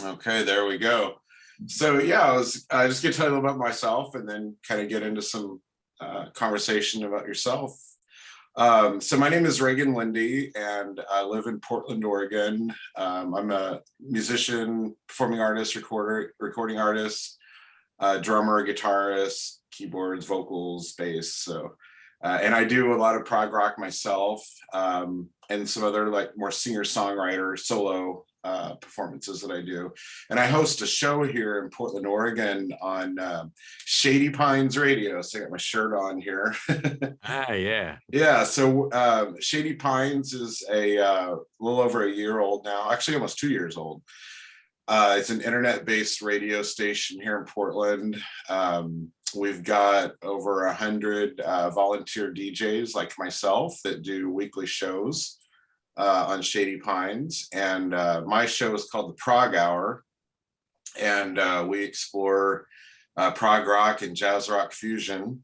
Okay, there we go. So yeah, I just get to tell you a little about myself and then kind of get into some conversation about yourself. So my name is Ragon Linde, and I live in Portland, Oregon. I'm a musician, performing artist, recording artist, drummer, guitarist, keyboards, vocals, bass. So, and I do a lot of prog rock myself, and some other like more singer-songwriter solo performances that I do. And I host a show here in Portland, Oregon on Shady Pines Radio. So I got my shirt on here. Yeah. Yeah, so Shady Pines is a little over a year old now, actually almost 2 years old. It's an internet-based radio station here in Portland. We've got over 100 volunteer DJs like myself that do weekly shows on Shady Pines. And my show is called the ProgHour. And we explore prog rock and jazz rock fusion.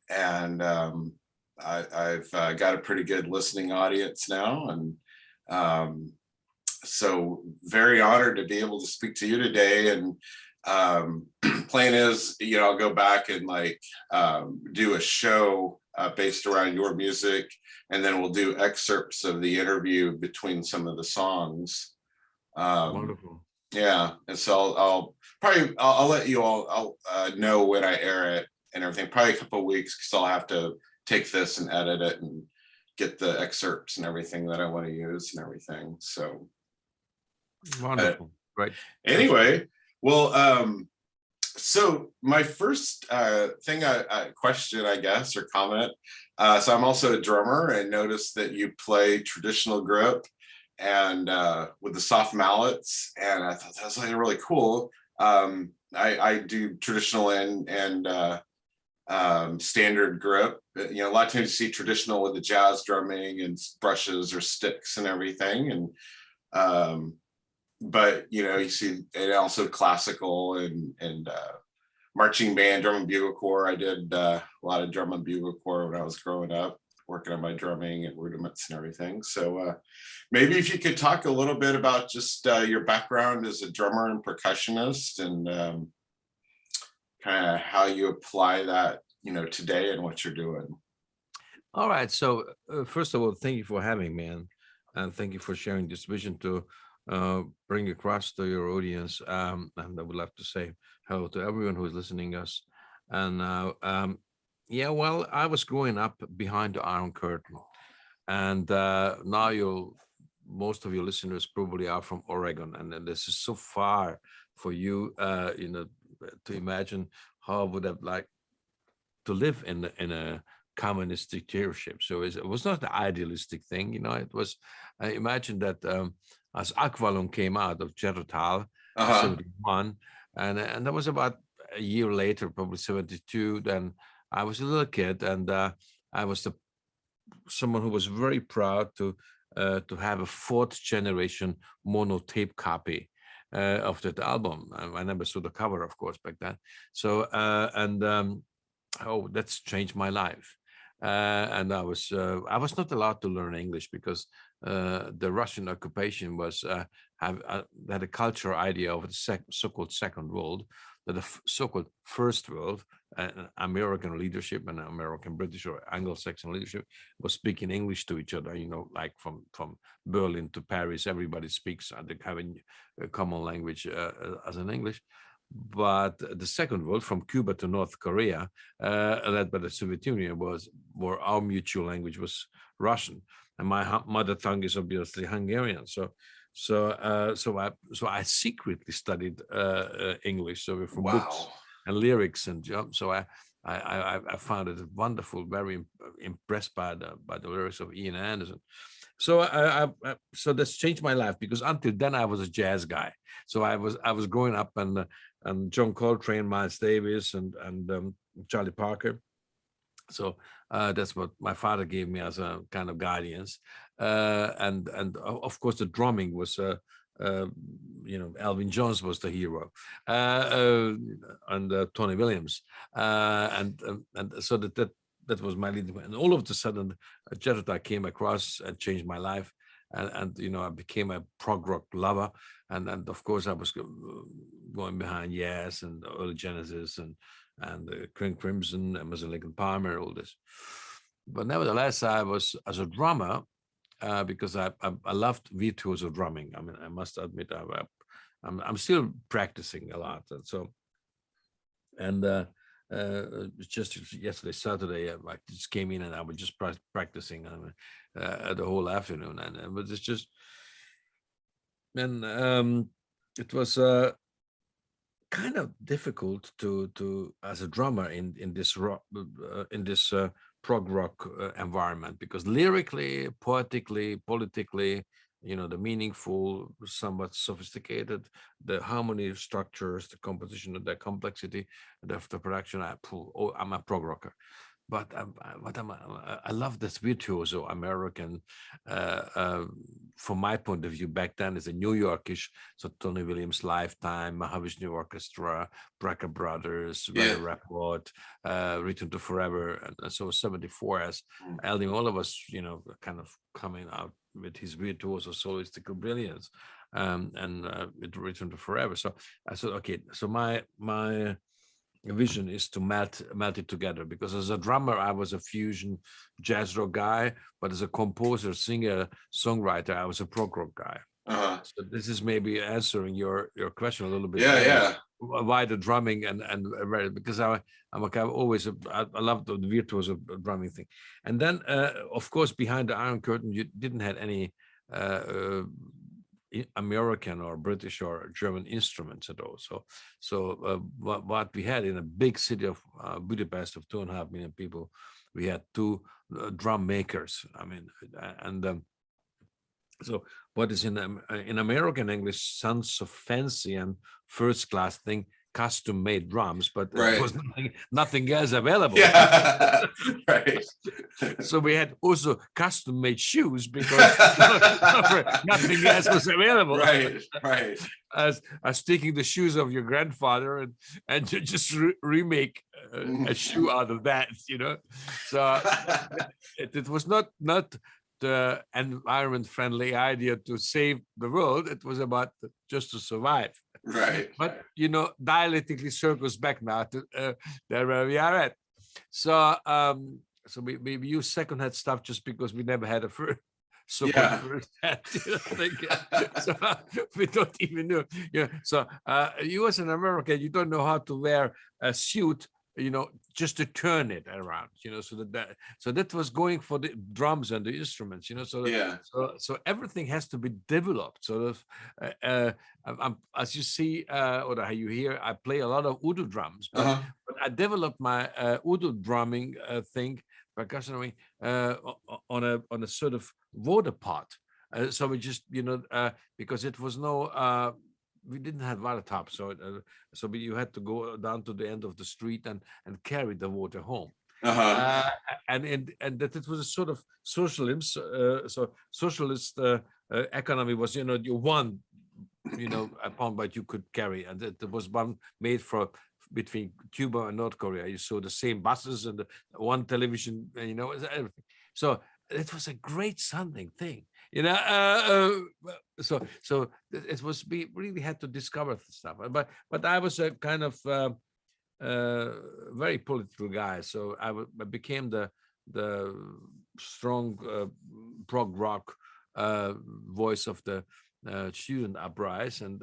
And I've got a pretty good listening audience now. And so very honored to be able to speak to you today. And plan is, I'll go back and like do a show based around your music, and then we'll do excerpts of the interview between some of the songs. Wonderful. Yeah, and so I'll let you all know when I air it and everything. Probably a couple of weeks, because I'll have to take this and edit it and get the excerpts and everything that I want to use and everything. So wonderful. Right. Anyway, well, so my first question, I guess, or comment. So I'm also a drummer, and noticed that you play traditional grip and with the soft mallets, and I thought that was like really cool. I do traditional and standard grip. A lot of times you see traditional with the jazz drumming and brushes or sticks and everything, and but you see it also classical and marching band, drum and bugle corps. I did a lot of drum and bugle corps when I was growing up, working on my drumming and rudiments and everything. So maybe if you could talk a little bit about just your background as a drummer and percussionist, and kind of how you apply that today and what you're doing. All right. So first of all, thank you for having me, and thank you for sharing this vision to bring across to your audience. And I would love to say hello to everyone who is listening us. And yeah, well, I was growing up behind the Iron Curtain, and now most of your listeners probably are from Oregon, and this is so far for you, to imagine how I would have liked to live in a communistic dictatorship. So it was not the idealistic thing, it was. I imagine that as Aqualung came out of Jerotal, 71, and that was about a year later, probably 72. Then I was a little kid, and I was someone who was very proud to have a fourth generation mono tape copy of that album. I never saw the cover, of course, back then. So that's changed my life. And I was not allowed to learn English because the Russian occupation was had a cultural idea of the so-called Second World, that the so-called First World, American leadership and American, British, or Anglo-Saxon leadership was speaking English to each other. Like from Berlin to Paris, everybody speaks having a common language as an English. But the Second World, from Cuba to North Korea, led by the Soviet Union, where our mutual language was Russian, and my mother tongue is obviously Hungarian. So I secretly studied English, so from books and lyrics, and so I found it wonderful, very impressed by the lyrics of Ian Anderson. So so that's changed my life, because until then I was a jazz guy. So I was growing up and John Coltrane, Miles Davis, and Charlie Parker. So that's what my father gave me as a kind of guidance. And of course the drumming was Elvin Jones was the hero, and Tony Williams, and so that was my leading. And all of a sudden, Jerotal came across and changed my life. and I became a prog rock lover, and of course I was going behind Yes and early Genesis and King Crimson, Emerson, Lake and Palmer, all this. But nevertheless, I was as a drummer because I loved virtuoso drumming. I mean, I must admit, I'm still practicing a lot, and so and. Just yesterday, Saturday, I just came in and I was just practicing the whole afternoon, and it was just, and it was kind of difficult to as a drummer in this rock in this prog rock environment, because lyrically, poetically, politically, the meaningful, somewhat sophisticated, the harmony structures, the composition, the complexity, the production. I'm a prog rocker, but I love this virtuoso American. From my point of view, back then, is a New Yorkish, so Tony Williams, Lifetime, Mahavishnu Orchestra, Brecker Brothers, Very Rapport, Return to Forever, and so 74 as Eldin, all of us, kind of coming out with his virtuoso solistical brilliance, and it Return to Forever. So I said, okay, so my vision is to melt it together, because as a drummer I was a fusion jazz rock guy, but as a composer, singer, songwriter, I was a prog rock guy. So this is maybe answering your question a little bit. Why the drumming and because I love the virtuoso drumming thing. And then of course, behind the Iron Curtain, you didn't have any American or British or German instruments at all. So what we had in a big city of Budapest of 2.5 million people, we had two drum makers. I mean, and so what is in American English sounds so fancy and first class thing, custom made drums, but there was nothing else available. Right. So we had also custom made shoes, because nothing else was available. Right. As taking the shoes of your grandfather and just remake a shoe out of that, So it was not the environment friendly idea to save the world. It was about just to survive. Right. But dialectically circles back now to there where we are at. So so we use secondhand stuff just because we never had a first hand. So we don't even know. So you as an American, you don't know how to wear a suit, just to turn it around, so that was going for the drums and the instruments, so everything has to be developed. So as you see, or how you hear, I play a lot of Udo drums, but I developed my Udo drumming thing, percussion, on a sort of water pot. So we just, because it was no we didn't have water top, so you had to go down to the end of the street and carry the water home. And that it was a sort of socialism. So socialist economy was, you won, upon what you could carry, and there was one made for between Cuba and North Korea. You saw the same buses and one television, everything. So it was a great sounding thing. So it was, we really had to discover stuff, but I was a kind of very political guy, so I became the strong prog rock voice of the student uprising,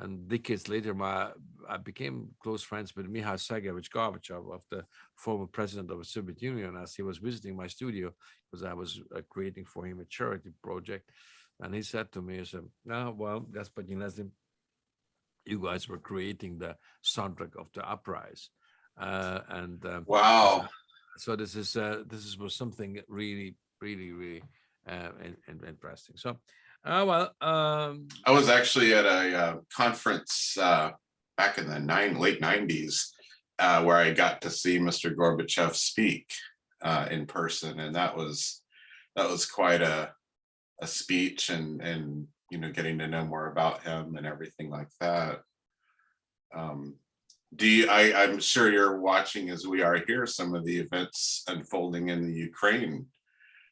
and decades later, I became close friends with Mikhail Sergeyevich Gorbachev, of the former president of the Soviet Union, as he was visiting my studio, because I was creating for him a charity project. And he said to me, he said, "No, well, Господин Leslie, you guys were creating the soundtrack of the uprising." Wow. So this was something really, really, really interesting. So, I was actually at a conference back in the late 90s where I got to see Mr. Gorbachev speak in person, and that was quite a speech, and getting to know more about him and everything like that. I'm sure you're watching, as we are here, some of the events unfolding in the Ukraine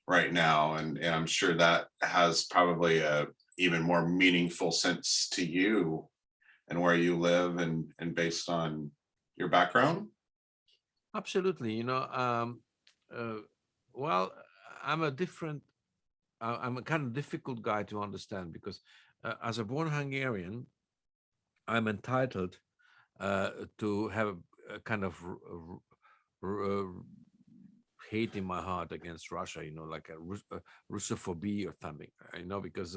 right now, and I'm sure that has probably a even more meaningful sense to you and where you live and based on your background. Absolutely. Uh, well, I'm a different, I'm a kind of difficult guy to understand because as a born Hungarian, I'm entitled to have a kind of r- hate in my heart against Russia, like a Russophobia or something, because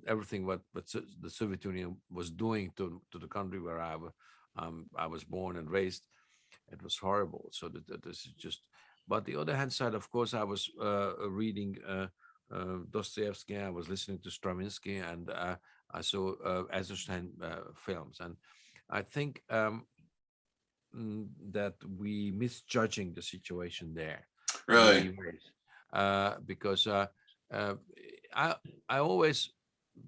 everything what the Soviet Union was doing to the country where I was born and raised, it was horrible. So that this is just. But the other hand side, of course, I was reading Dostoevsky. I was listening to Stravinsky, and I saw Eisenstein films, and I think that we misjudging the situation there in many Really? ways, because uh, I I always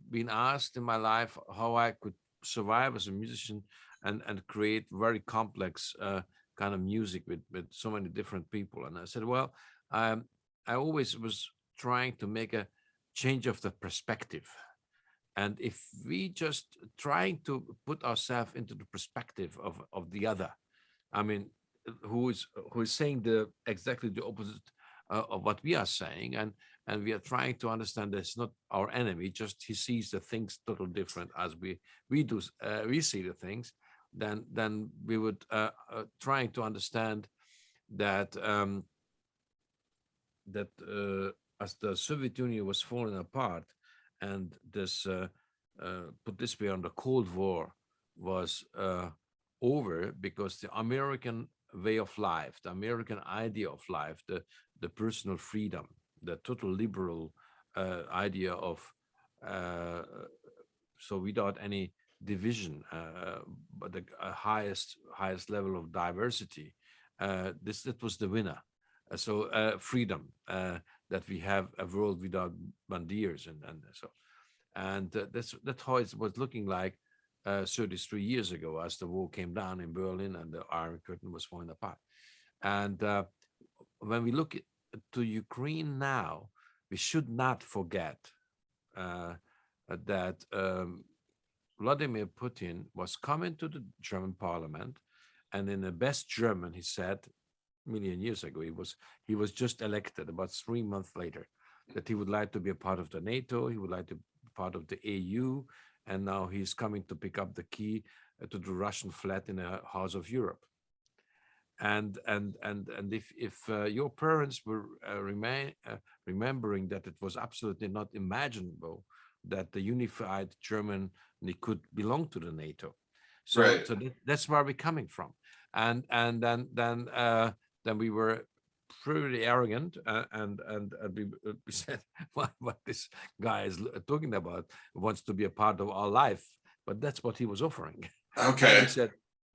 been asked in my life how I could survive as a musician and create very complex kind of music with so many different people. And I said, well, I always was trying to make a change of the perspective. And if we just trying to put ourselves into the perspective of the other, I mean, who is saying the exactly the opposite of what we are saying, and we are trying to understand that it's not our enemy. Just he sees the things totally different as we do. We see the things. Then we would trying to understand that as the Soviet Union was falling apart, and this put this way on the Cold War was over because the American way of life, the American idea of life, the personal freedom, the total liberal idea of so without any division, but the highest level of diversity. This that was the winner. So freedom, that we have a world without bandiers, and so that's how it was looking like 33 years ago as the wall came down in Berlin and the Iron Curtain was falling apart. And when we look to Ukraine now, we should not forget that Vladimir Putin was coming to the German parliament, and in the best German, he said, million years ago, he was just elected about 3 months later, that he would like to be a part of the NATO, he would like to be part of the AU, and now he's coming to pick up the key to the Russian flat in the House of Europe. And if your parents were remembering that it was absolutely not imaginable that the unified Germany could belong to the NATO, Right. so that's where we're coming from, and then we were pretty arrogant, and we said, what this guy is talking about, wants to be a part of our life, but that's what he was offering. Okay.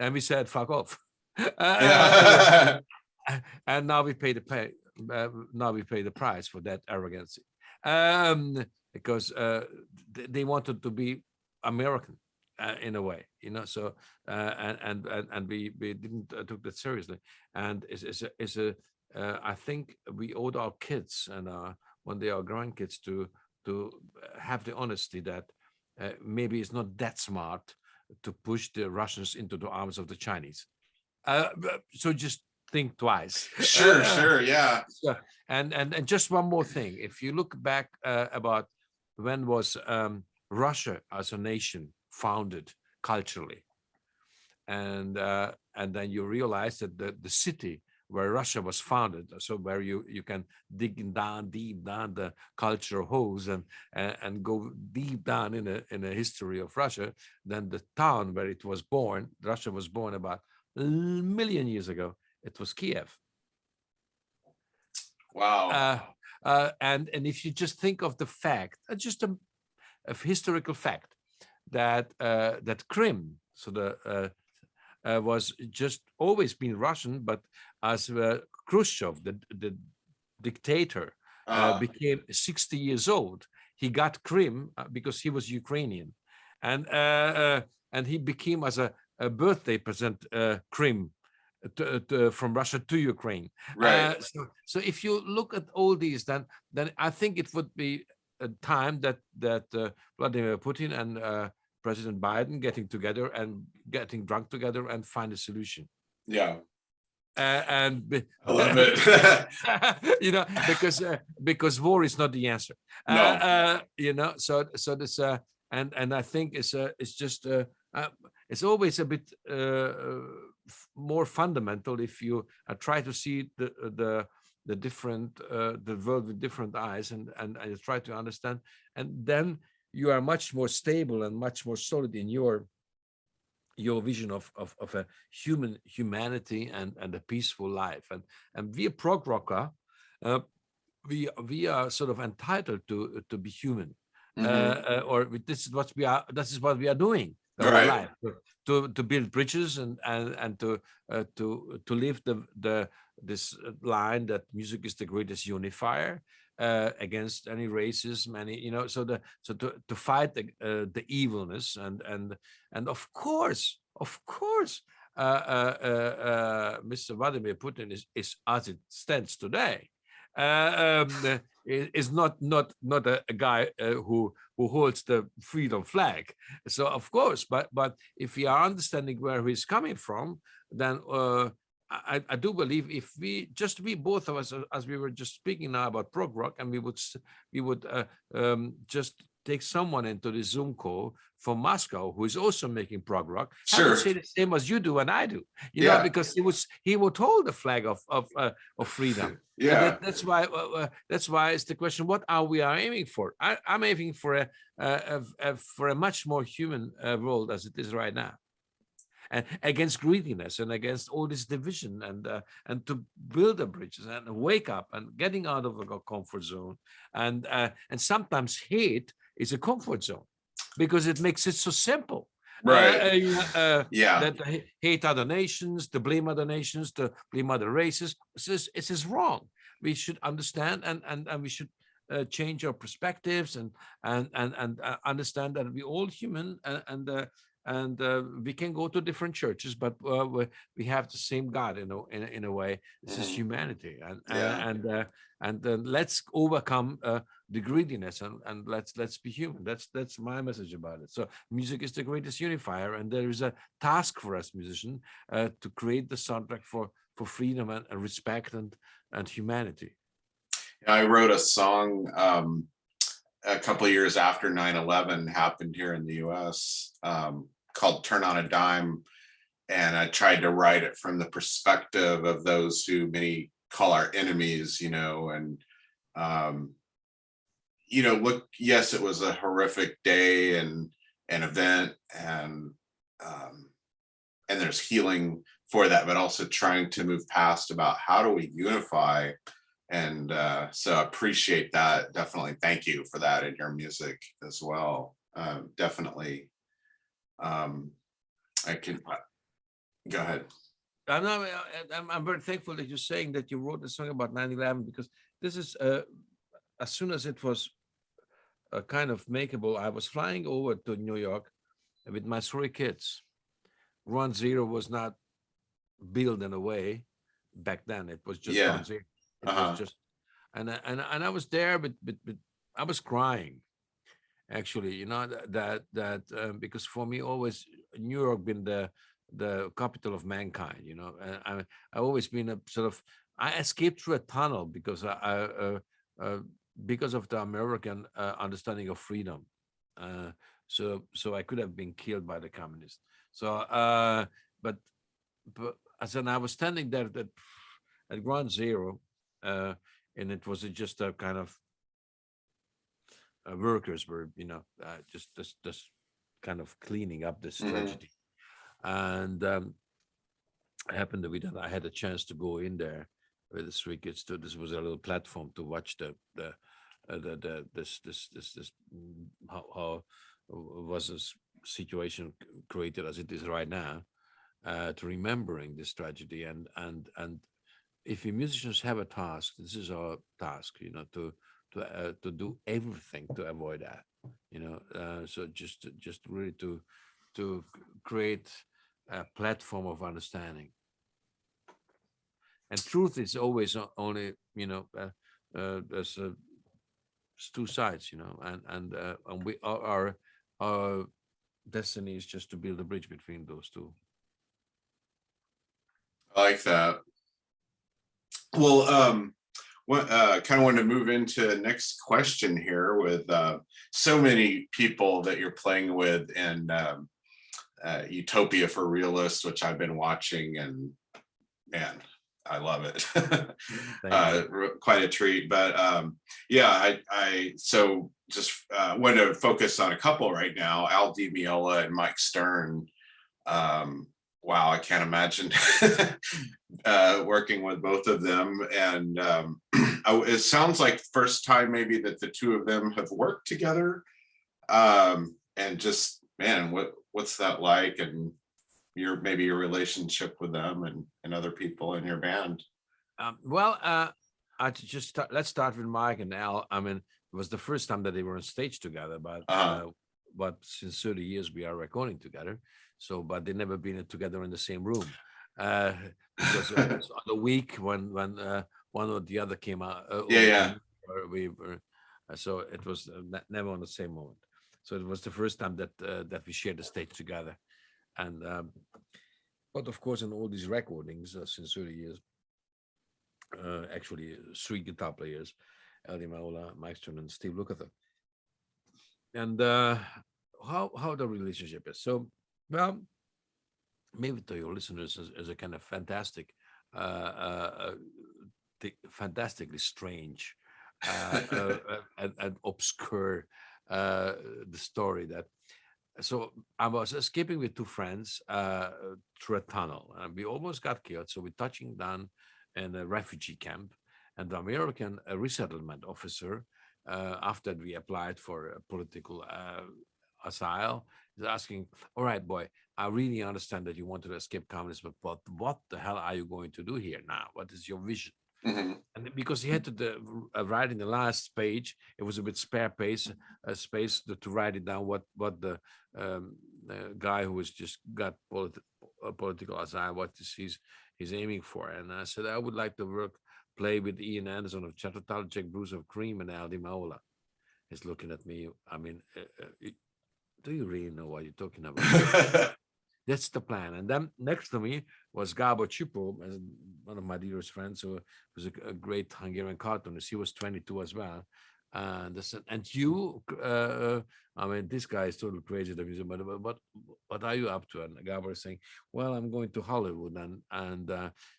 And we said, fuck off. Yeah. And now we pay the price for that arrogance, because they wanted to be American in a way, so and we didn't took that seriously, and it's a I think we owed our kids and when they are grandkids to have the honesty that maybe it's not that smart to push the Russians into the arms of the Chinese. So just think twice. Sure, yeah. And just one more thing. If you look back about when was Russia as a nation founded culturally, and then you realize that the city where Russia was founded, so where you can dig deep down the cultural holes and go deep down in a history of Russia, then the town where it was born, Russia was born about a million years ago. It was Kiev. Wow. And if you just think of the fact, just a historical fact, that that Crim, so the was just always been Russian, but as Khrushchev, the dictator, became 60 years old, he got Crim because he was Ukrainian, and he became as a birthday present Crim from Russia to Ukraine. Right. So if you look at all these, then I think it would be a time that Vladimir Putin and President Biden getting together and getting drunk together and find a solution. Yeah. And I love it. because war is not the answer. No. So this and I think it's just it's always a bit more fundamental if you try to see the different the world with different eyes and you try to understand, and then you are much more stable and much more solid in your vision of a humanity and a peaceful life. And we prog rocker, we are sort of entitled to be human, or this is what we are. This is what we are doing the whole life, to build bridges and to live this line that music is the greatest unifier against any racism, to fight the evilness and of course, Mr. Vladimir Putin is as it stands today. Is not a guy who holds the freedom flag. So of course, but if we are understanding where he's coming from, then I do believe if we both of us, as we were just speaking now about prog rock, and we would just take someone into the Zoom call from Moscow who is also making prog rock. Sure. I would say the same as you do and I do, because he would hold the flag of freedom. Yeah. That's why it's the question: what are we aiming for? I'm aiming for a much more human world as it is right now, and against greediness and against all this division, and to build the bridges and wake up and getting out of a comfort zone, and sometimes hate is a comfort zone because it makes it so simple. Right. That hate other nations, to blame other nations, to blame other races. It is wrong. We should understand and we should change our perspectives and understand that we're all human and we can go to different churches, but we have the same God in a way. This is humanity, and let's overcome the greediness and let's be human. That's my message about it. So music is the greatest unifier, and there is a task for us musicians to create the soundtrack for freedom and respect and humanity. I wrote a song a couple of years after 9/11 happened here in the US, called Turn on a Dime. And I tried to write it from the perspective of those who many call our enemies, and, look, yes, it was a horrific day and an event, and there's healing for that, but also trying to move past about how do we unify. And so I appreciate that. Definitely. Thank you for that in your music as well. Definitely. I can go ahead. I'm very thankful that you're saying that you wrote a song about 9/11, because this is as soon as it was kind of makeable, I was flying over to New York with my 3 kids. Ground Zero was not built in a way back then. It was just Ground Zero. It was just, and I was there, but I was crying. Actually, that because for me, always New York been the capital of mankind. I've always been a sort of, I escaped through a tunnel because because of the American understanding of freedom. So I could have been killed by the communists. So but as I was standing there at Ground Zero, and it was just a kind of workers were, just kind of cleaning up this tragedy. And I happened to be that I had a chance to go in there with the 3 kids. This was a little platform to watch how was this situation created as it is right now, to remembering this tragedy. And if we musicians have a task, this is our task, to do everything to avoid that, so just really to create a platform of understanding. And truth is always only, there's two sides, and we our destiny is just to build a bridge between those two. I like that. Well, kind of want to move into the next question here with so many people that you're playing with in Utopia for Realists, which I've been watching, and man, I love it. Quite a treat. But yeah, I so just want to focus on a couple right now, Al Di Meola and Mike Stern. Wow, I can't imagine working with both of them. And it sounds like first time maybe that the two of them have worked together. And just, man, what's that like? And maybe your relationship with them and other people in your band. Let's start with Mike and Al. I mean, it was the first time that they were on stage together, but since 30 years we are recording together. So, but they've never been together in the same room. Because it was on the week when one or the other came out. We were, so it was never on the same moment. So it was the first time that we shared the stage together. And but of course, in all these recordings since 30 years, actually 3 guitar players, Al Di Meola, Mike Stern, and Steve Lukather. And how the relationship is. So, well, maybe to your listeners as a kind of fantastic, fantastically strange and obscure the story that. So I was escaping with 2 friends through a tunnel, and we almost got killed. So we're touching down in a refugee camp, and the American resettlement officer, after we applied for a political asylum, is asking, "All right, boy, I really understand that you want to escape communism, but what the hell are you going to do here now? What is your vision?" Mm-hmm. And because he had to write in the last page, it was a bit spare space to write it down. What the guy who was just got political asylum, what he's aiming for. And I said, I would like to play with Ian Anderson of Chattertal, Jack Bruce of Cream, and Al Di Meola. He's looking at me. I mean, do you really know what you're talking about? That's the plan. And then next to me was Gabor Csupo, one of my dearest friends, who was a great Hungarian cartoonist. He was 22 as well. And you, I mean, this guy is totally crazy, but what are you up to? And Gabor is saying, well, I'm going to Hollywood, and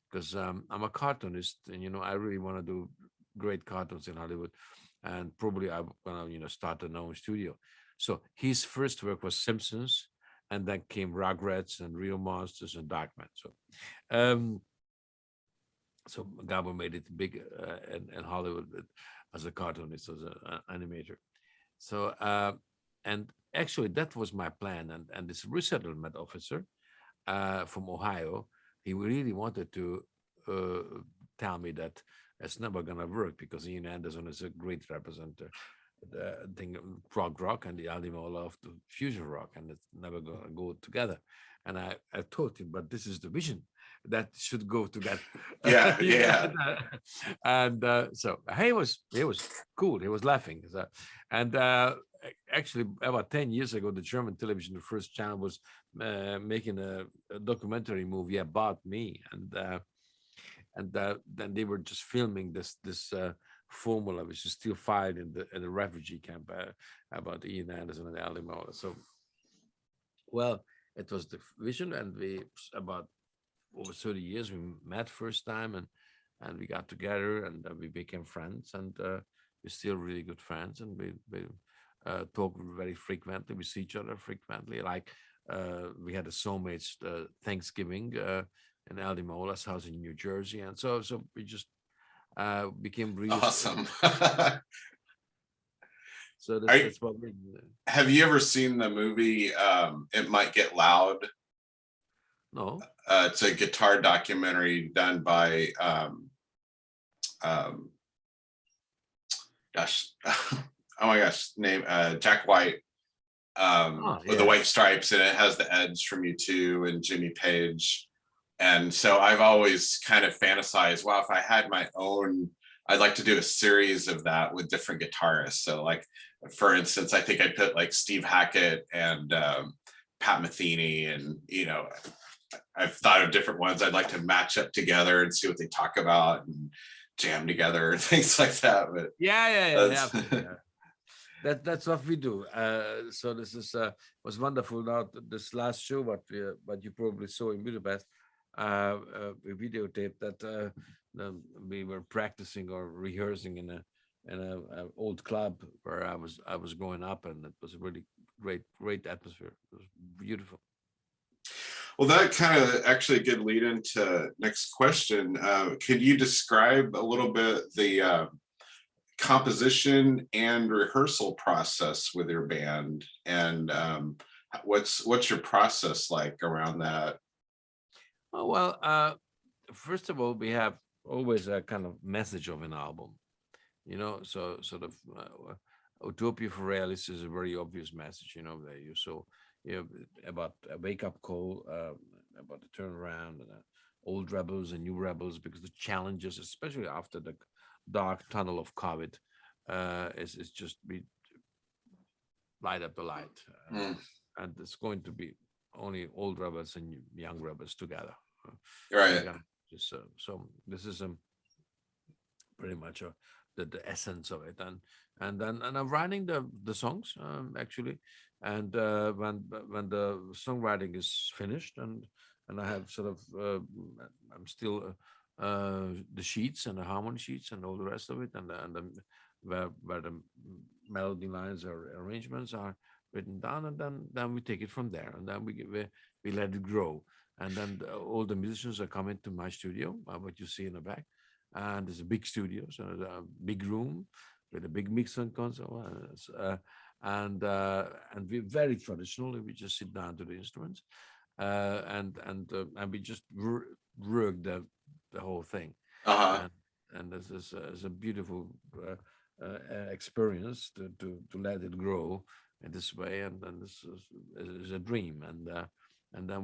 because I'm a cartoonist, and I really want to do great cartoons in Hollywood, and probably I want to start a own studio. So his first work was Simpsons, and then came Rugrats and Real Monsters and Darkman. So Gabor made it big in Hollywood as a cartoonist, as an animator. So and actually that was my plan. And this resettlement officer from Ohio, he really wanted to tell me that it's never gonna work because Ian Anderson is a great representative. The thing, prog rock and the Al Di Meola of the fusion rock, and it's never gonna go together. And I told him, but this is the vision that should go together. Yeah. And so he was cool. He was laughing. So, and actually, about 10 years ago, the German television, the first channel, was making a documentary movie about me, and then they were just filming this formula, which is still fired in the refugee camp, about Ian Anderson and Al Di Meola. So, well, it was the vision, and we about over 30 years we met first time, and we got together, and we became friends, and we're still really good friends, and we talk very frequently. We see each other frequently. Like we had a Soulmates Thanksgiving in Al Di Meola's house in New Jersey, and so we just became really awesome. So that's what we do. Have you ever seen the movie It Might Get Loud? No. It's a guitar documentary done by name Jack White, with the white stripes, and it has the Edge from U2 and Jimmy Page. And so I've always kind of fantasized, wow, if I had my own, I'd like to do a series of that with different guitarists. So like, for instance, I think I'd put like Steve Hackett and Pat Metheny, and I've thought of different ones I'd like to match up together and see what they talk about and jam together and things like that. But yeah. That's what we do. So this is was wonderful. Now this last show, what you probably saw in Budapest, we videotaped that we were practicing or rehearsing in a old club where I was growing up, and it was a really great atmosphere. It was beautiful. Well, that kind of actually a good lead into next question. Could you describe a little bit the composition and rehearsal process with your band, and what's your process like around that? Oh, well, first of all, we have always a kind of message of an album, so sort of Utopia for Realists is a very obvious message, that about a wake-up call, about the turnaround, and old rebels and new rebels, because the challenges, especially after the dark tunnel of COVID, is just be light up the light, and it's going to be only old rebels and young rebels together. Right. So this is pretty much the essence of it, and I'm writing the songs actually, and when the songwriting is finished, and I have sort of I'm still the sheets and the harmony sheets and all the rest of it, and where the melody lines or arrangements are written down, and then we take it from there, and then we let it grow, and then all the musicians are coming to my studio, what you see in the back, and it's a big studio, so a big room with a big mixing console, and we're very traditional. We just sit down to the instruments, and we just work the whole thing, and this is a beautiful experience to let it grow in this way, and this is a dream, and then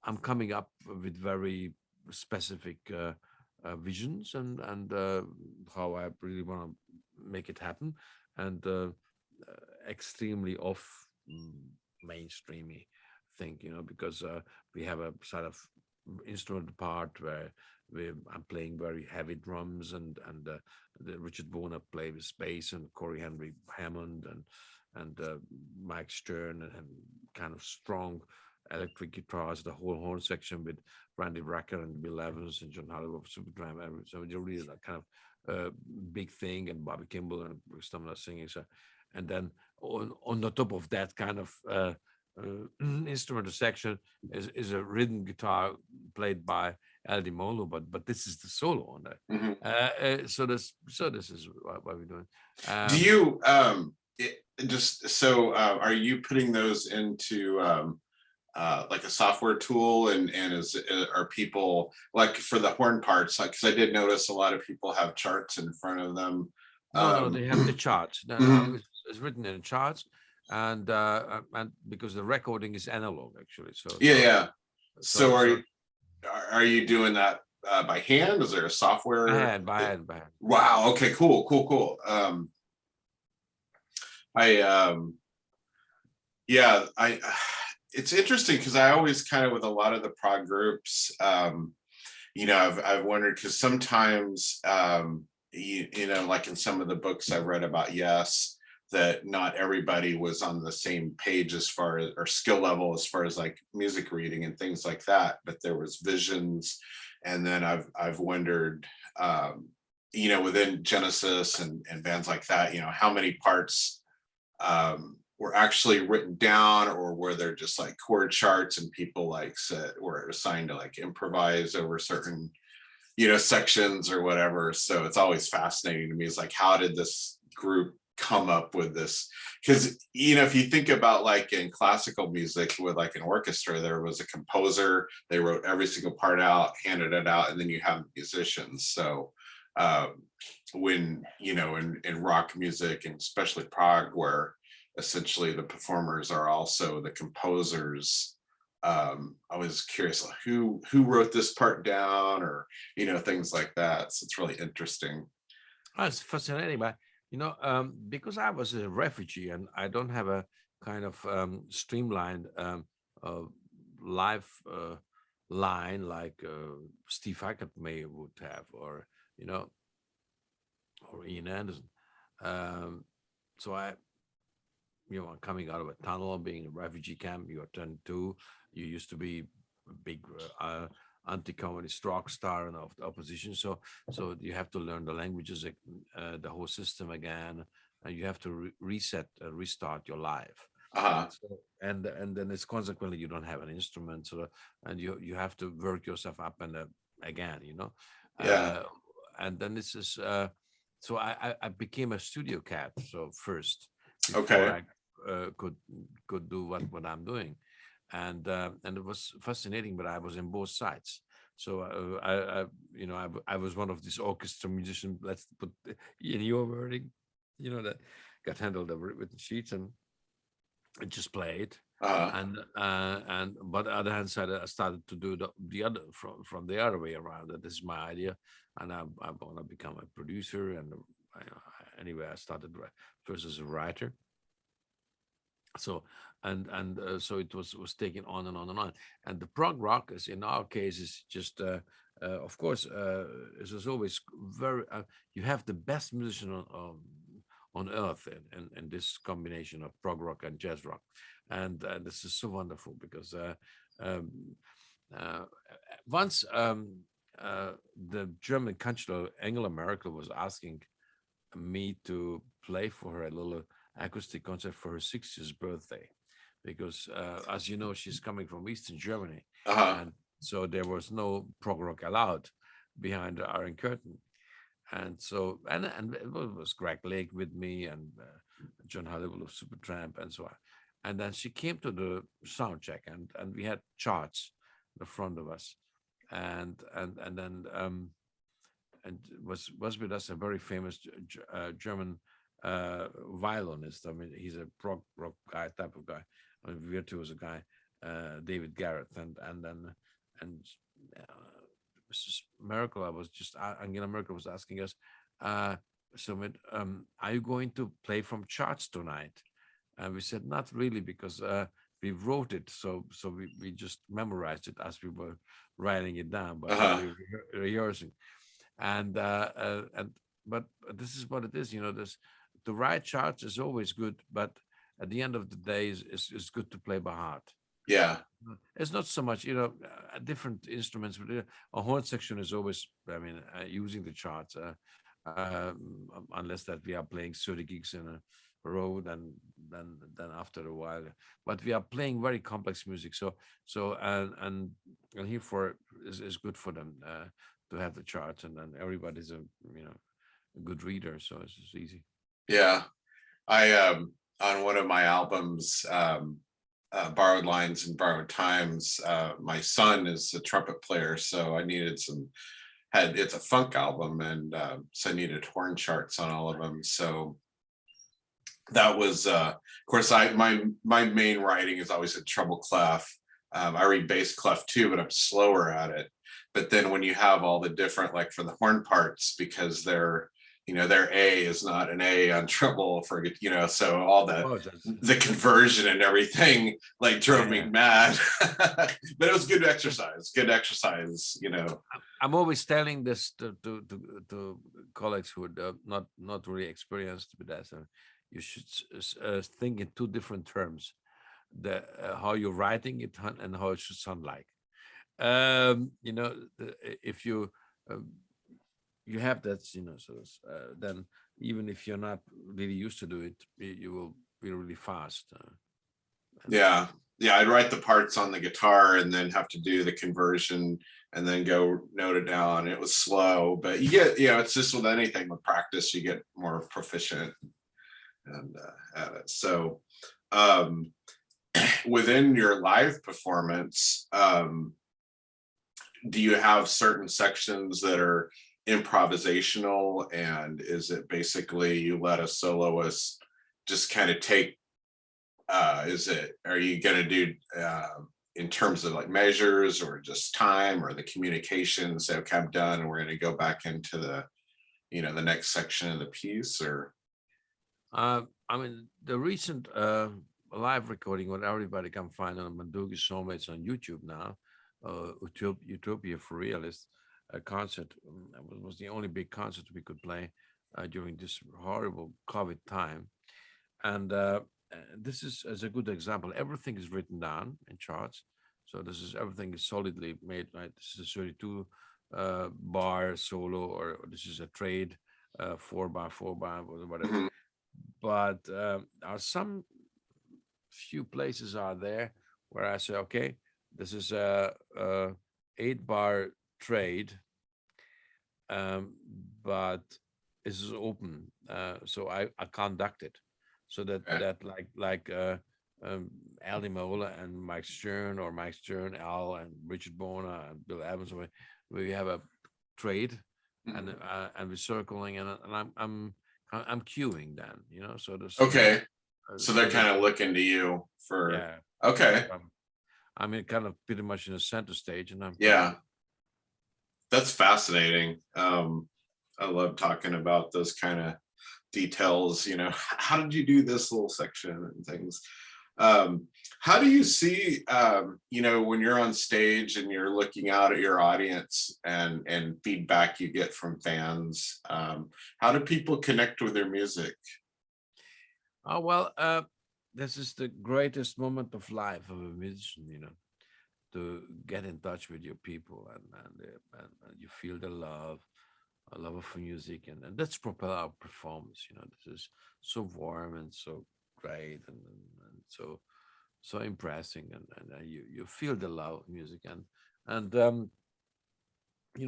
I'm coming up with very specific visions, and how I really want to make it happen, and extremely off mainstreamy thing, because we have a sort of instrument part where I'm playing very heavy drums, and the Richard Warner play with bass, and Corey Henry Hammond, and Mike Stern, and kind of strong electric guitars, the whole horn section with Randy Racker and Bill Evans and John Halliwell, Superdram. So it's really that kind of big thing, and Bobby Kimball and Stamina singing. So, and then on the top of that kind of instrumental section is a rhythm guitar played by Al Di Molo, but this is the solo on that. So this is what we're doing. Do you are you putting those into like a software tool, and are people like for the horn parts, like, because I did notice a lot of people have charts in front of them? No, they have the charts. It's written in the charts, and because the recording is analog actually. So are you doing that by hand? Is there a software? By hand. Wow. Okay. Cool. It's interesting because I always kind of, with a lot of the prog groups, I've wondered, because sometimes, like in some of the books I've read about Yes, that not everybody was on the same page as far as, or skill level as far as like music reading and things like that, but there was visions. And then I've wondered, within Genesis and bands like that, how many parts were actually written down, or were there just like chord charts and people like were assigned to like improvise over certain, sections or whatever. So it's always fascinating to me. It's like, how did this group come up with this? Because if you think about like in classical music with like an orchestra, there was a composer, they wrote every single part out, handed it out, and then you have musicians. So when in rock music, and especially prog, where essentially the performers are also the composers. I was curious, like, who wrote this part down, or things like that. So it's really interesting. Oh, it's fascinating, but because I was a refugee and I don't have a kind of streamlined uh, life line like Steve Hackett may would have, or you know, or Ian Anderson. Um, so coming out of a tunnel, being in a refugee camp, you're 22. You used to be a big anti-communist rock star and of the opposition. So you have to learn the languages, the whole system again, and you have to reset, restart your life. Uh-huh. So, and then it's consequently you don't have an instrument, so and you have to work yourself up and again, Yeah. uh, and then this is so I became a studio cat. So first, before Okay. I could do what I'm doing, and it was fascinating. But I was in both sides. So I was one of these orchestra musicians. Let's put in your wording, that got handled the written sheets and just played. Uh-huh. And but the other hand side, I started to do the other from the other way around. That is my idea, and I want to become a producer. And anyway, I started first as a writer. So so it was taken on and on and on. And the prog rock is, in our case, is just of course it was always very you have the best musician on earth in this combination of prog rock and jazz rock. And this is so wonderful because um, uh, once the German Chancellor Angela Merkel was asking me to play for her a little acoustic concert for her 60th birthday, because as you know, she's coming from Eastern Germany, Uh-huh. and so there was no prog rock allowed behind the Iron Curtain. And so and it was Greg Lake with me, and John Halliwell of Supertramp, and so on. And then she came to the sound check, and we had charts in the front of us, and then and was with us a very famous German violinist. I mean, he's a prog rock guy type of guy, a virtuoso guy, David Garrett, and then and Mrs. Merkel, Angela Merkel was asking us, are you going to play from charts tonight? And we said, not really, because we wrote it, so we just memorized it as we were writing it down, but Uh-huh. we were rehearsing. And but this is what it is, this to write charts is always good, but at the end of the day is good to play by heart. Yeah. It's not so much, different instruments, but a horn section is always, I mean, using the charts, unless that we are playing 30 gigs in a row, then after a while. But we are playing very complex music, so and here for is good for them to have the charts, and then everybody's a good reader, so it's just easy. Yeah. I on one of my albums, Borrowed Lines and Borrowed Times, my son is a trumpet player, so I needed it's a funk album, and so I needed horn charts on all of them. So that was of course my main writing is always in treble clef. I read bass clef too, but I'm slower at it. But then when you have all the different, like for the horn parts, because their A is not an A on treble for, so all Oh, the conversion and everything like drove me yeah. mad. But it was good exercise, I'm always telling this to colleagues who are not really experienced with that. You should think in two different terms: the how you're writing it and how it should sound like. If you have that, then even if you're not really used to do it, you will be really fast. Yeah. I'd write the parts on the guitar and then have to do the conversion and then go note it down. It was slow, but you get, it's just with anything, with practice you get more proficient and at it. So within your live performance, do you have certain sections that are improvisational, and is it basically you let a soloist just kind of take Are you going to do in terms of like measures or just time or the communication, say, okay, I'm done and we're going to go back into the, the next section of the piece, or? I mean, the recent live recording, what everybody can find on Mandoki Soulmates on YouTube now, Utopia for Realists, a concert, was the only big concert we could play during this horrible COVID time. And this is as a good example. Everything is written down in charts. So everything is solidly made, right? This is a 32 bar solo, or this is a trade 4 bar, 4 bar, whatever. Mhm. But are some few places are there where I say, okay, this is a 8 bar trade, but this is open, so I conduct it, so that Okay. Al Mola and Mike Stern, or Mike Stern, Al and Richard Bona and Bill Evans, we have a trade, and Mhm. and we're circling, and I'm queuing then, so there's Okay. So they're so that kind of looking to you for, yeah. okay. I'm in kind of pretty much in the center stage, and I'm kind of Yeah, that's fascinating. I love talking about those kind of details, how did you do this little section and things. Um, how do you see, when you're on stage and you're looking out at your audience and feedback you get from fans, how do people connect with their music? oh well. This is the greatest moment of life of a musician, to get in touch with your people, and you feel the love, a love of music, and that's propel our performance. This is so warm and so great, and so impressing, and you feel the love of music, and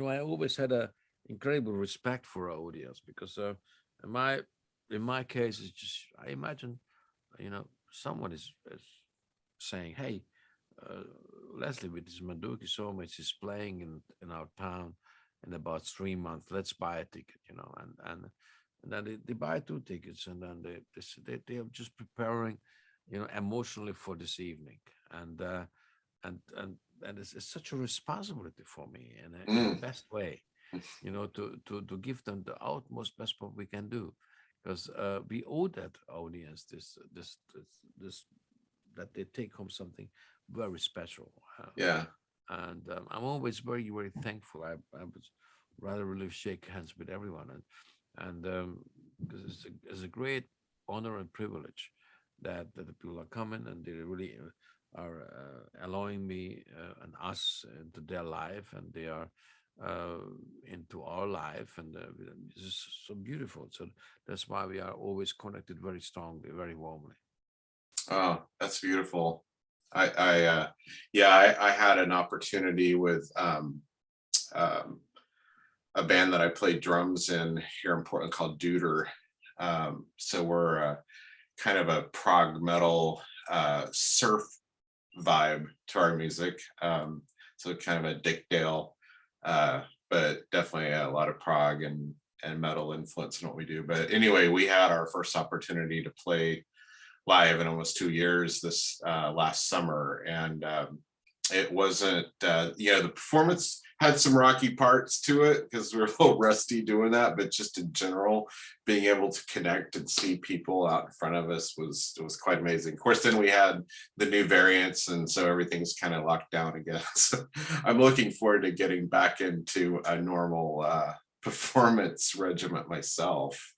I always had a incredible respect for our audience, because in my in my case, it's just, I imagine, someone is saying, hey, uh, Leslie with his Mandoki Soulmates is playing in our town in about 3 months. Let's buy a ticket, and then they buy 2 tickets, and then they are just preparing, emotionally for this evening, and and and and it's such a responsibility for me in a Mm, best way, to give them the utmost best what we can do, because we owe that audience this that they take home something very special. yeah. And I'm always very, very thankful. I would rather really shake hands with everyone, and because it's a great honor and privilege that the people are coming, and they really are allowing me and us into their life, and they are uh, into our life, and it's just so beautiful. So that's why we are always connected very strongly, very warmly. Oh, that's beautiful. Yeah, I had an opportunity with um, a band that I played drums in here in Portland called Duder. So we're kind of a prog metal surf vibe to our music. So kind of a Dick Dale, uh, but definitely a lot of prog and metal influence in what we do. But anyway, we had our first opportunity to play live in almost 2 years this last summer, and it wasn't, the performance had some rocky parts to it because we were a little rusty doing that, but just in general, being able to connect and see people out in front of us was quite amazing. Of course, then we had the new variants, and so everything's kind of locked down again. So I'm looking forward to getting back into a normal performance regiment myself.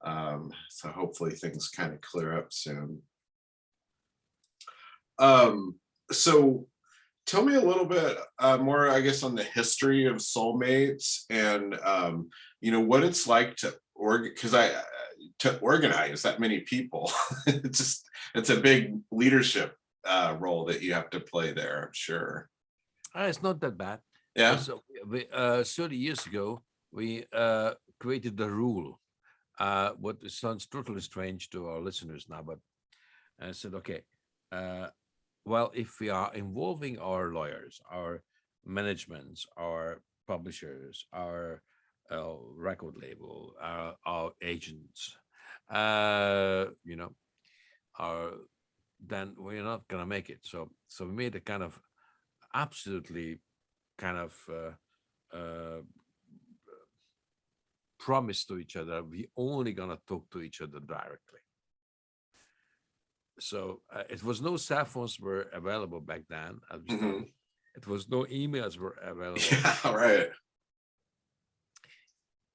So hopefully things kind of clear up soon. So tell me a little bit more, I guess, on the history of Soulmates, and what it's like to to organize that many people. It's a big leadership role that you have to play there, I'm sure. It's not that bad, Yeah. because 30 years ago we created the rule. What sounds totally strange to our listeners now, but I said, okay, uh, well, if we are involving our lawyers, our managements, our publishers, our record label, our agents, uh, you know, our then we're not gonna make it. So we made a kind of absolutely kind of promise to each other. We only gonna talk to each other directly. So it was no cell phones were available back then as we Hmm. started. It was no emails were available, Yeah, right.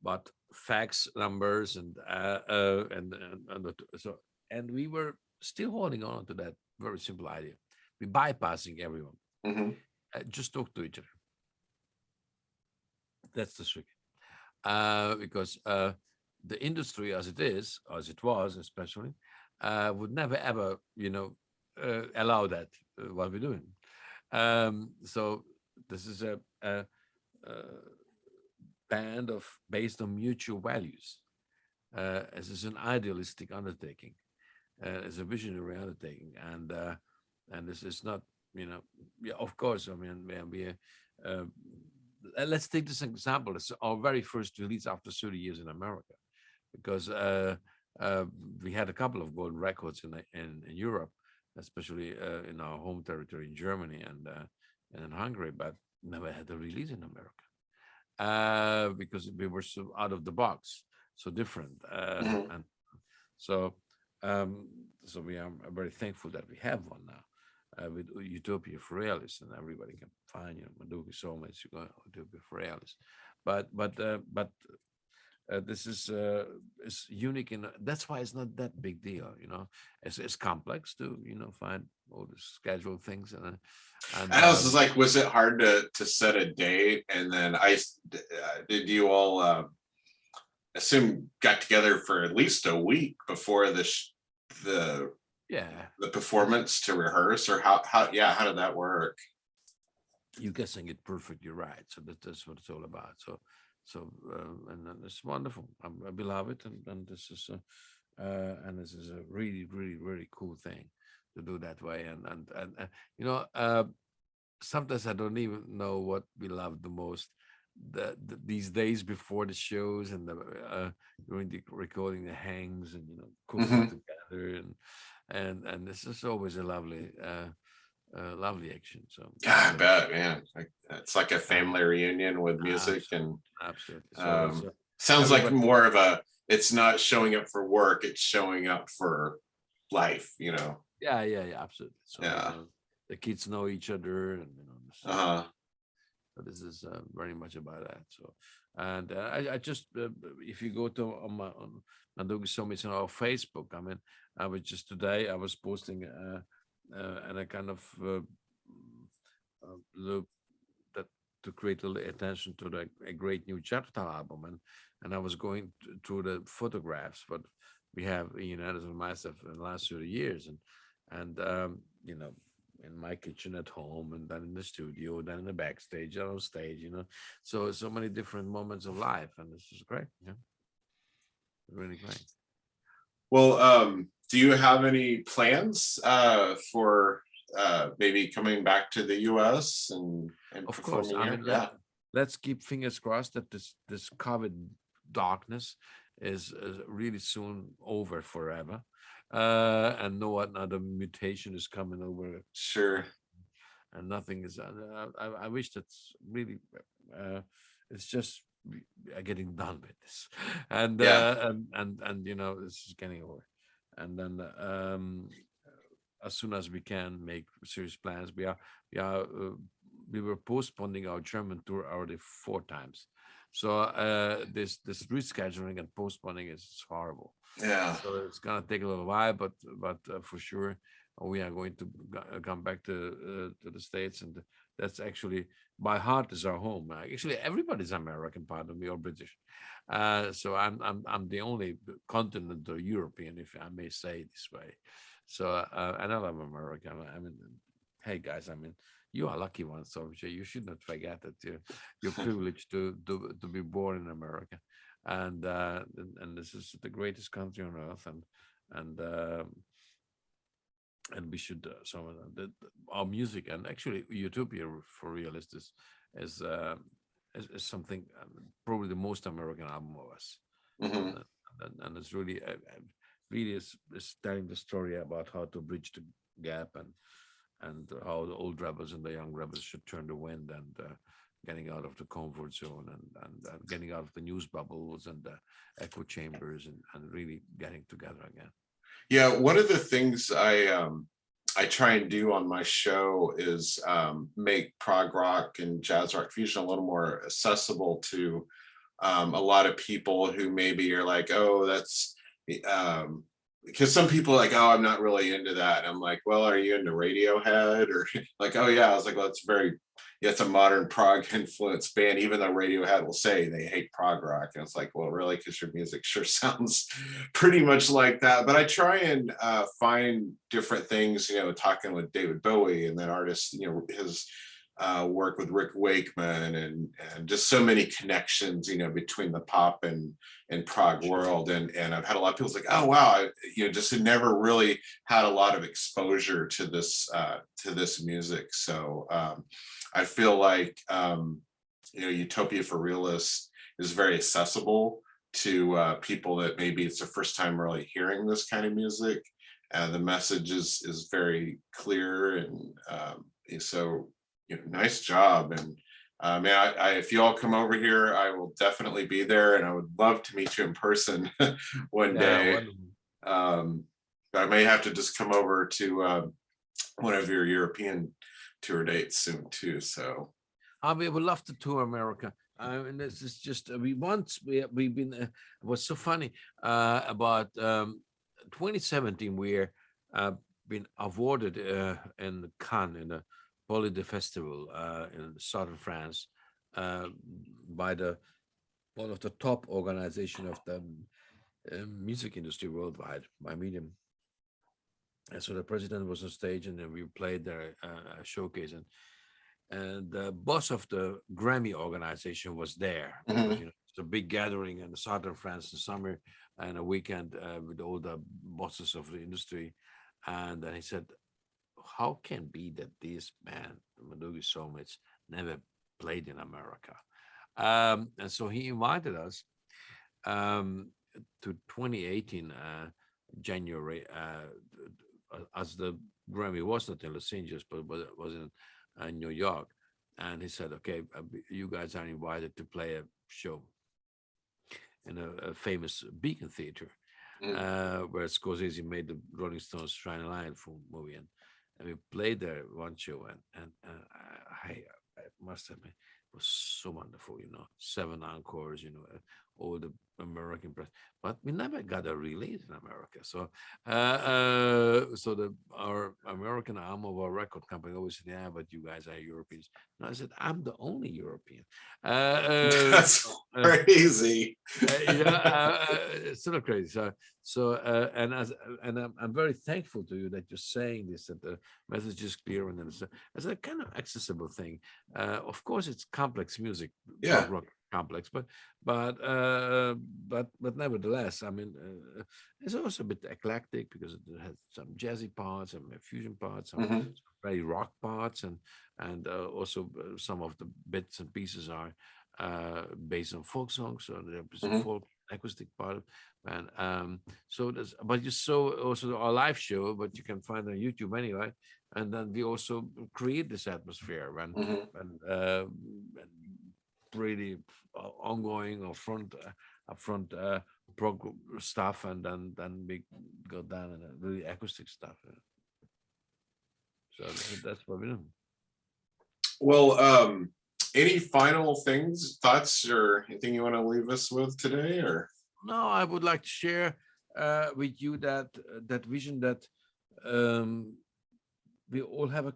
but fax numbers so and we were still holding on to that very simple idea. We bypassing everyone. Hmm. Just talk to each other. That's the trick. Because the industry as it is, as it was, especially, would never ever, allow that what we're doing. So this is a band of based on mutual values. This is an idealistic undertaking, it's a visionary undertaking, and this is not, yeah, of course. I mean, uh, let's take this example. It's our very first release after 30 years in America, because we had a couple of gold records in Europe, especially in our home territory in Germany and in Hungary, but never had a release in America because we were so out of the box, so different, Hmm. and so um, so we are very thankful that we have one now. With Utopia for Realists, and everybody can find Mandoki Soulmates. You go Utopia for Realists, but this is unique, and that's why it's not that big deal. It's complex to find all the schedule things, and And I was just like, was it hard to set a date? And then did you all assume got together for at least a week before the yeah, the that's performance to rehearse, or how did that work? you guessing it perfectly right. So that's what it's all about. And it's wonderful. I love it, and this is a really, really, really cool thing to do that way. And you know, sometimes I don't even know what we love the most. These days before the shows and the during the recording the hangs and cooking Hmm. together and this is always a lovely action. So Yeah, I bet, man. Like, it's like a uh, family reunion with music, absolutely, and absolutely. So um, sounds like everybody, more of a. It's not showing up for work; it's showing up for life. yeah, absolutely. So Yeah. the kids know each other, and this is Uh-huh. so this is very much about that. So, and I just if you go to on Mandoki Summits on our Facebook, I mean, I was just today I was posting and I kind of look that to create a little attention to a great new chapter album, and I was going through the photographs, but we have as and myself in the last 30 years, and in my kitchen at home, and then in the studio, then in the backstage, on stage, so many different moments of life, and this is great, really great. Well, do you have any plans for maybe coming back to the U.S. and Of course, performing I here? mean Yeah. let's keep fingers crossed that this COVID darkness is really soon over forever, and no another mutation is coming over, Sure. and nothing is. I wish that's really. It's just we are getting done with this, Yeah. and this is getting over, and then as soon as we can make serious plans, we were postponing our German tour already 4 times. So this rescheduling and postponing is horrible. Yeah. So it's gonna take a little while, but for sure we are going to come back to the States, and that's actually my heart is our home. Actually, everybody's American, pardon me, or British. So I'm the only continental European, if I may say this way. So and I love America. I mean, hey guys, I mean, you are lucky ones, so you should not forget that you're privileged to be born in America, and this is the greatest country on earth, and we should our music and actually Utopia for Realists is something probably the most American album of us, Hmm. and, and it's really really is telling the story about how to bridge gap, and how the old rebels and the young rebels should turn the wind, and getting out of the comfort zone, and getting out of the news bubbles and the echo chambers, and really getting together again. Yeah, one of the things I try and do on my show is make prog rock and jazz rock fusion a little more accessible to a lot of people who maybe are like, oh, that's because some people are like, oh, I'm not really into that. And I'm like, well, are you into Radiohead? Or like, oh yeah. I was like, well, it's very, yeah, it's a modern prog influenced band, even though Radiohead will say they hate prog rock. And it's like, well, really? Because your music sure sounds pretty much like that. But I try and find different things, you know, talking with David Bowie and then artists, you know, his work with Rick Wakeman, and just so many connections, you know, between the pop and prog world. And I've had a lot of people like, oh wow, you know, just had never really had a lot of exposure to this music. So I feel like you know, Utopia for Realists is very accessible to people that maybe it's their first time really hearing this kind of music. The message is very clear, and so you know, nice job. And man, if you all come over here, I will definitely be there, and I would love to meet you in person one Yeah, day. But I may have to just come over to one of your European tour dates soon too. So we would love to tour America. And this is just we've been it was so funny about 2017 we're been awarded in Cannes in the Holiday Festival in southern France by the one of the top organization of the music industry worldwide by Medium. And so the president was on stage, and then we played their showcase, and the boss of the Grammy organization was there because you know it's a big gathering in southern France in summer and a weekend with all the bosses of the industry, and then he said, "How can be that this band, the Mandoki Soulmates, never played in America?" And so he invited us um, to 2018 January, as the Grammy was not in Los Angeles, but it was in New York. And he said, "Okay, you guys are invited to play a show in a famous Beacon Theater, where Scorsese made the Rolling Stones Shine a Light for movie." And we played there one show, and I must admit, it was so wonderful, you know, 7 encores, you know, all the American press, but we never got a release in America. So, so our American arm of our record company always said, "Yeah, but you guys are Europeans." And I said, "I'm the only European." that's crazy. It's sort of crazy. And I'm very thankful to you that you're saying this, that the message is clear, and then it's a kind of accessible thing. Of course, it's complex music, Yeah. prog rock complex, but nevertheless, I mean, it's also a bit eclectic because it has some jazzy parts, some fusion parts, some very rock parts, and also some of the bits and pieces are based on folk songs, so there's a folk acoustic part, and so there's, but you saw also our live show, but you can find it on YouTube anyway. And then we also create this atmosphere when really ongoing or front upfront prog stuff, and then we go down in a really acoustic stuff. So that's what we do. Well, any final thoughts, or anything you want to leave us with today? Or No, I would like to share with you that that vision that um, we all have a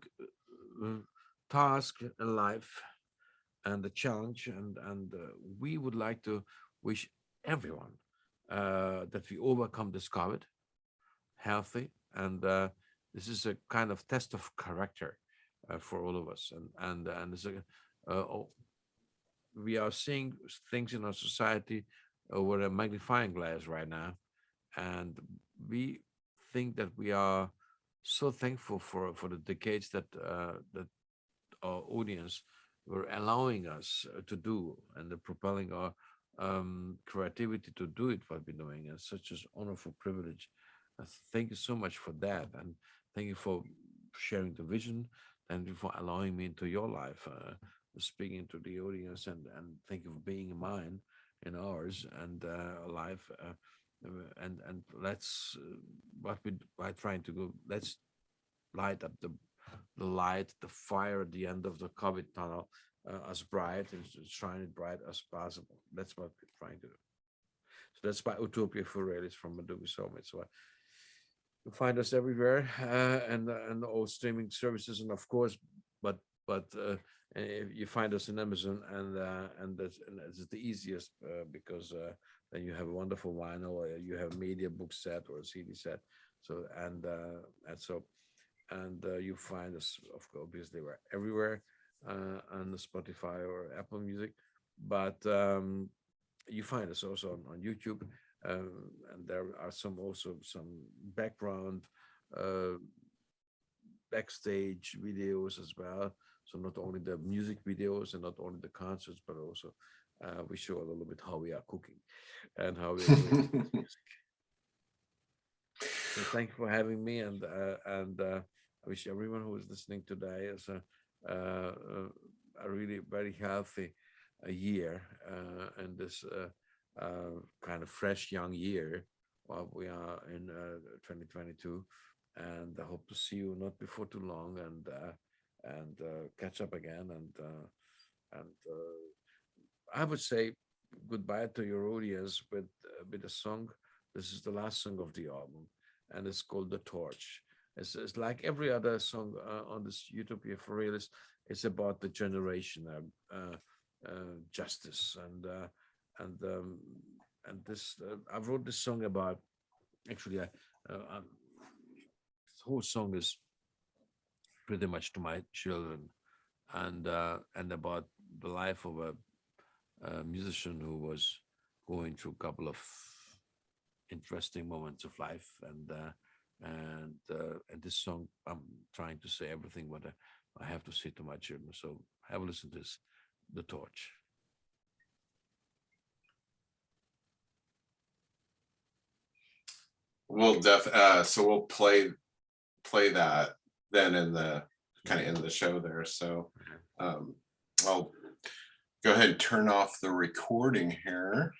task in life and a challenge, and we would like to wish everyone that we overcome this COVID healthy, and this is a kind of test of character for all of us, and it's we are seeing things in our society over a magnifying glass right now, and we think that we are so thankful for the decades that our audience were allowing us to do, and the propelling our creativity to do it what we're doing. It's such an honorful privilege. Thank you so much for that, and Thank you for sharing the vision. Thank you for allowing me into your life, speaking to the audience, and thank you for being in mine, in ours, and life. And let's what we by trying to go. Let's light up the light, the fire at the end of the COVID tunnel, as bright and shine it bright as possible. That's what we're trying to do. So that's by Utopia for Realists from Mandoki Soulmates. So you find us everywhere, and all streaming services, and of course, but you find us in Amazon, and that's the easiest, because then you have a wonderful vinyl, or you have a media book set or a CD set. So and so you find us, of course, obviously we're everywhere, on the Spotify or Apple Music, but you find us also on YouTube, and there are some background, uh, backstage videos as well. So not only the music videos and not only the concerts, but also we show a little bit how we are cooking and how we are doing music. So thank you for having me, and I wish everyone who is listening today is a really very healthy year, and this kind of fresh young year while we are in 2022, and I hope to see you not before too long, and catch up again, and I would say goodbye to your audience with a song. This is the last song of the album, and it's called "The Torch." It's like every other song on this Utopia for Realists. It's about the generation, justice, and and this. I wrote this song about, actually. This whole song is pretty much to my children, and about the life of a musician who was going through a couple of interesting moments of life, and this song, I'm trying to say everything what I have to say to my children. So have a listen to this, "The Torch." So we'll play that then in the kind of in the show there. So I'll go ahead and turn off the recording here.